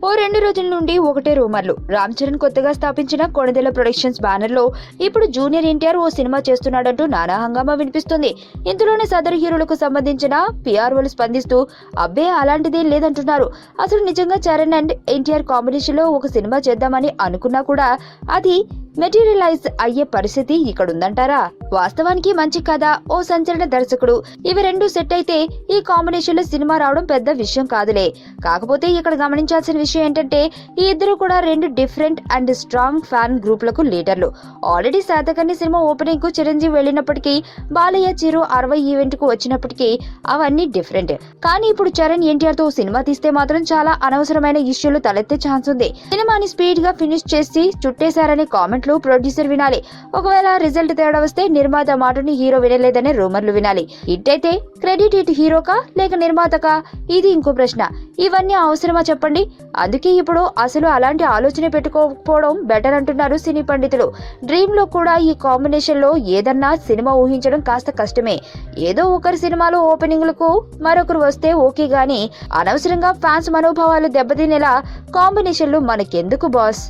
ఓ 2 రోజుల నుండి ఒకటే రూమర్లు. రామ్ చరణ్ కొత్తగా స్థాపించిన కొణిదెల ప్రొడక్షన్స్ బ్యానర్ లో ఇప్పుడు జూనియర్ ఎన్టీఆర్ ఓ సినిమా చేస్తున్నాడంటూ నానా హంగామా వినిపిస్తుంది. ఇందులోనే సదరు హీరోలకు సంబంధించిన పిఆర్ఓలు స్పందిస్తూ అబ్బే అలాంటిదేం లేదంటున్నారు. అసలు నిజంగా చరణ్ అండ్ ఎన్టీఆర్ కాంబినేషన్ లో ఒక సినిమా చేద్దామని అనుకున్నా కూడా అది మెటీరియలైజ్ అయ్యే పరిస్థితి ఇక్కడుందంటారా? వాస్తవానికి మంచి కథ, ఓ సంచలన దర్శకుడు, ఇవి రెండు సెట్ అయితే ఈ కాంబినేషన్ లో సినిమా రావడం పెద్ద విషయం కాదులే. కాకపోతే ఇక్కడ గమనించాల్సిన విషయం ఏంటంటే ఈ ఇద్దరు కూడా రెండు డిఫరెంట్ అండ్ స్ట్రాంగ్ ఫ్యాన్ గ్రూపులకు లీడర్లు. ఆల్రెడీ శాతకర్ణి సినిమా ఓపెనింగ్ కు చిరంజీవి వెళ్ళినప్పటికీ, బాలయ్య చిరు 60 ఈవెంట్ కు వచ్చినప్పటికీ అవన్నీ డిఫరెంట్. కానీ ఇప్పుడు చరణ్ ఎన్టీఆర్ తో సినిమా తీస్తే మాత్రం చాలా అనవసరమైన ఇష్యూలు తలెత్తే ఛాన్స్ ఉంది. సినిమాని స్పీడ్ గా ఫినిష్ చేసి చుట్టేశారనే కామెంట్ ప్రొడ్యూసర్ వినాలి. ఒకవేళ రిజల్ట్ తేడా వస్తే నిర్మాత మాటని హీరో వినలేదనే రూమర్లు వినాలి. ఇట్టయితే క్రెడిట్ ఇటు హీరోకా లేక నిర్మాతకా? ఇది ఇంకో ప్రశ్న. ఇవన్నీ అవసరమా చెప్పండి? అందుకే ఇప్పుడు అసలు అలాంటి ఆలోచన పెట్టుకోకపోవడం బెటర్ అంటున్నారు సినీ పండితులు. డ్రీమ్ లో కూడా ఈ కాంబినేషన్ లో ఏదన్నా సినిమా ఊహించడం కాస్త కష్టమే. ఏదో ఒకరి సినిమాలో ఓపెనింగ్లకు మరొకరు వస్తే ఓకే గానీ అనవసరంగా ఫ్యాన్స్ మనోభావాలు దెబ్బతినేలా కాంబినేషన్లు మనకెందుకు బాస్?